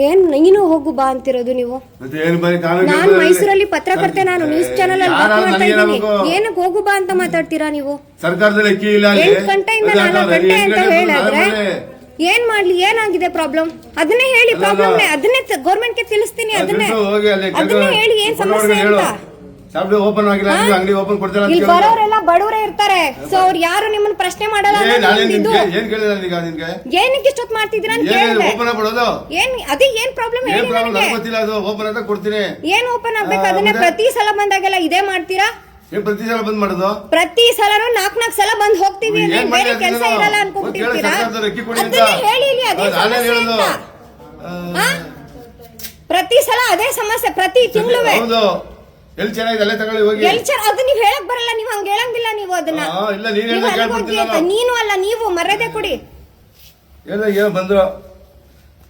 ಏನ್ ನೀನು ಹೋಗು ಬಾ ಅಂತಿರೋದು ನೀವು? ನಾನು ಮೈಸೂರಲ್ಲಿ ಪತ್ರಕರ್ತೆ, ನಾನು ನ್ಯೂಸ್ ಚಾನೆಲ್ ಅಲ್ಲಿ ವರ್ಕ್ ಮಾಡ್ತಾ ಇದ್ದೀನಿ. ಏನಕ್ಕೆ ಹೋಗು ಬಾ ಅಂತ ಮಾತಾಡ್ತೀರಾ ನೀವು? ಸರ್ಕಾರದಲ್ಲಿ 8 ಗಂಟೆಯಿಂದ 4 ಗಂಟೆ ಅಂತ ಹೇಳಿದ್ರೆ ಏನ್ ಮಾಡ್ಲಿ? ಏನಾಗಿದೆ ಪ್ರಾಬ್ಲಮ್? ಅದನ್ನೇ ಹೇಳಿ. ಪ್ರಾಬ್ಲಮ್ ಅದನ್ನೇ ಗೌರ್ಮೆಂಟ್ ಗೆ ತಿಳಿಸ್ತೀನಿ. ಅದನ್ನೇ ಹೇಳಿ ಏನ್ ಸಮಸ್ಯೆ ಅಂತ. ಓಪನ್ ಆಗಿಲ್ಲ, ಅಂಗಡಿ ಓಪನ್ ಕೊಡ್ತಾರೆ. ಇಲ್ಲಿ ಬರೋರೆಲ್ಲ ಬಡವರೇ ಇರ್ತಾರೆ. ಸೊ ಅವ್ರು ಯಾರು ನಿಮ್ಮನ್ನ ಪ್ರಶ್ನೆ ಮಾಡಲ್ಲ. ಏನಕ್ಕೆ ಇಷ್ಟೊತ್ತು ಮಾಡ್ತಿದ್ದೀರಾ ಅಂತ ಕೇಳಿದೆ. ಅದೇ ಏನ್ ಪ್ರಾಬ್ಲಮ್ ಹೇಳಿ ನನಗೆ. ಏನ್ ಓಪನ್ ಆಗ್ಬೇಕು? ಅದನ್ನೇ ಪ್ರತಿ ಸಲ ಬಂದಾಗೆಲ್ಲ ಇದೇ ಮಾಡ್ತೀರಾ? ಪ್ರತಿ ಸಲ ಬಂದ್ ಮಾಡೋದು? ಪ್ರತಿ ಸಲನೂ 4 ಸಲ ಬಂದ್ ಹೋಗ್ತೀವಿ. ಬೇರೆ ಕೆಲಸ ಇರಲ್ಲ ಅನ್ಕೊಂಡ್ಬಿಟ್ಟಿರ್ತೀರಾ? ಹೇಳಿ ಅದೇ ಸಮಸ್ಯೆ ಅಂತ. ಪ್ರತಿ ಸಲ ಅದೇ ಸಮಸ್ಯೆ, ಪ್ರತಿ ತಿಂಗಳು. ಎಲ್ಲಿ ಚೆನ್ನಾಗಿದೆ ಅಲ್ಲೇ ತಗೊಳ್ಳಿ ಹೋಗಿ. ಅದು ನೀವು ಹೇಳಕ್ ಬರಲ್ಲ, ನೀವು ಹಂಗ ಹೇಳಂಗಿಲ್ಲ. ನೀವು ಅದನ್ನ ನೀನು ಅಲ್ಲ, ನೀವು ಮರ್ಯಾದೆ ಕೊಡಿ. ಏನೋ ಬಂದ್ರು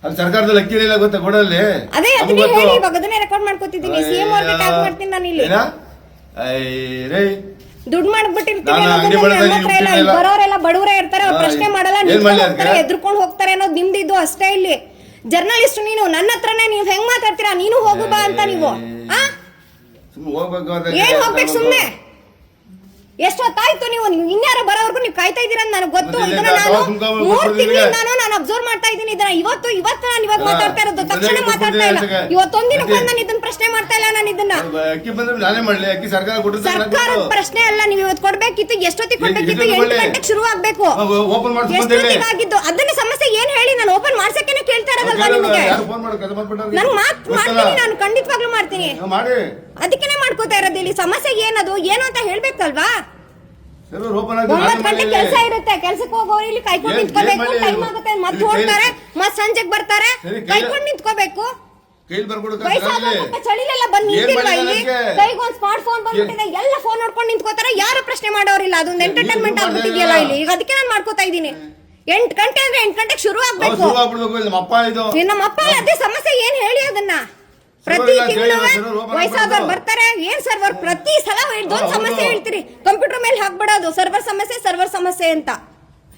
ಅಲ್ಲಿ ಸರ್ಕಾರದಲ್ಲಿ ಅಕ್ಕಿ ಇಲ್ಲ ಗೊತ್ತಾ ಕೊಡಲ್ಲಿ? ಅದೇ ಅದನ್ನ ಹೇಳಿ. ಇವಾಗ ಅದನ್ನೇ ರೆಕಾರ್ಡ್ ಮಾಡ್ಕೊತಿದ್ದೀನಿ. ಸಿಎಂ ಅವ್ರಿಗೆ ಟ್ಯಾಗ್ ಮಾಡ್ತೀನಿ ನಾನು ಇಲ್ಲಿ. ದುಡ್ಡು ಮಾಡ್ಬಿಟ್ಟಿರ್ತೀವಿ. ಬರೋರೆಲ್ಲ ಬಡವರೇ ಇರ್ತಾರೆ, ಅವ್ರು ಪ್ರಶ್ನೆ ಮಾಡಲ್ಲ, ಎದ್ರುಕೊಂಡು ಹೋಗ್ತಾರೆ ಅನ್ನೋದು ನಿಮ್ದಿದ್ದು ಅಷ್ಟೇ. ಇಲ್ಲಿ ಜರ್ನಲಿಸ್ಟ್ ನೀನು, ನನ್ನ ಹತ್ರನೇ ನೀವು ಹೆಂಗ್ ಮಾತಾಡ್ತೀರಾ? ನೀನು ಹೋಗು ಬಾ ಅಂತ. ನೀವು ಏನ್ ಹೋಗ್ಬೇಕು ಸುಮ್ನೆ? ಎಷ್ಟೊತ್ತಾಯ್ತು? ನೀವು ಇನ್ಯಾರ ಬರೋವರೆಗೂ ನೀವು ಕಾಯ್ತಾ ಇದೀರ ಅಂತ ನನಗೆ ಗೊತ್ತು. ಇದನ್ನ ನಾನು 3 ತಿಂಗಳಿಂದ ನಾನು ಅಬ್ಸರ್ವ್ ಮಾಡ್ತಾ ಇದ್ದೀನಿ. ಇದನ್ನ ಇವತ್ತು ನಾನು ಇವಾಗ ಮಾತಾಡ್ತಾ ಇರೋದು, ತಕ್ಷಣ ಮಾತಾಡ್ತಾ ಇಲ್ಲ. ಇವತ್ತೊಂದಿನ ನಾನು ಇದನ್ನ ಪ್ರಶ್ನೆ ಮಾಡ್ತಾ ಇಲ್ಲ. ನಾನು ಇದನ್ನ ಸರ್ಕಾರದ ಪ್ರಶ್ನೆ ಅಲ್ಲ. ನೀವು ಇವತ್ತು ಕೊಡ್ಬೇಕಿತ್ತು. ಎಷ್ಟೊತ್ತಿಗೆ ಕೊಡ್ಬೇಕಿತ್ತು? 8 ಗಂಟೆಗೆ ಶುರು ಆಗ್ಬೇಕು. ಎಷ್ಟೊತ್ತಿಗಾಗಿದ್ದು? ಅದನ್ನ ಸಮಸ್ಯೆ ಏನ್ ಹೇಳಿ? ನಾನು ಓಪನ್ ಮಾಡ್ಸಕ್ಕೇನೆ ಕೇಳ್ತಾ ಇರೋದಲ್ವಾ ನಿಮಗೆ? ನಾನು ಮಾಡ್ತೀನಿ, ನಾನು ಖಂಡಿತವಾಗ್ಲೂ ಮಾಡ್ತೀನಿ. ಅದಕ್ಕೇನೆ ಮಾಡ್ಕೋತಾ ಇರೋದು. ಇಲ್ಲಿ ಸಮಸ್ಯೆ ಏನದು ಏನು ಅಂತ ಹೇಳ್ಬೇಕಲ್ವಾ? 9 ಗಂಟೆ ಕೆಲಸ ಇರುತ್ತೆ. ಕೆಲ್ಸಕ್ಕೆ ಹೋಗೋರು ಇಲ್ಲಿ ಕೈಕೊಂಡು ನಿಂತ್ಕೋಬೇಕು. ಟೈಮ್ ಆಗುತ್ತೆ, ಮತ್ತೆ ಹೋಗ್ತಾರೆ, ಮತ್ತೆ ಸಂಜೆಗೆ ಬರ್ತಾರೆ. ಕೈಕೊಂಡು ನಿಂತ್ಕೋಬೇಕು. ಚಳಿಲೆಲ್ಲ ಬಂದು ನಿಂತಿಲ್ವಾ ಇಲ್ಲಿ? ಕೈಗೊಂದು ಸ್ಮಾರ್ಟ್ ಫೋನ್ ಬಂದ್ಬಿಟ್ಟಿದೆ, ಎಲ್ಲ ಫೋನ್ ನೋಡ್ಕೊಂಡು ನಿಂತ್ಕೋತಾರೆ. ಯಾರು ಪ್ರಶ್ನೆ ಮಾಡೋರಿಲ್ಲ. ಅದೊಂದು ಎಂಟರ್ಟೈನ್ಮೆಂಟ್ ಆಗ್ಬಿಟ್ಟಿದೆಯಲ್ಲ ಇಲ್ಲಿ. ಈಗ ಅದಕ್ಕೆ ನಾನು ಮಾಡ್ಕೋತಾ ಇದ್ದೀನಿ. 8 ಗಂಟೆ ಅಂದ್ರೆ 8 ಗಂಟೆಗೆ ಶುರು ಆಗ್ಬೇಕು. ನಮ್ಮ ಅಪ್ಪ ಅದೇ ಸಮಸ್ಯೆ ಏನ್ ಹೇಳಿ? ಅದನ್ನ ಪ್ರತಿ ತಿಂಗಳು ವಯಸ್ಸಾದವ್ರು ಬರ್ತಾರೆ. ಏನ್ ಸರ್ವರ್? ಪ್ರತಿ ಸಲ ಇದೊಂದು ಸಮಸ್ಯೆ ಹೇಳ್ತೀರಿ. ಕಂಪ್ಯೂಟರ್ ಮೇಲೆ ಹಾಕ್ಬಿಡೋದು ಸರ್ವರ್ ಸಮಸ್ಯೆ ಅಂತ.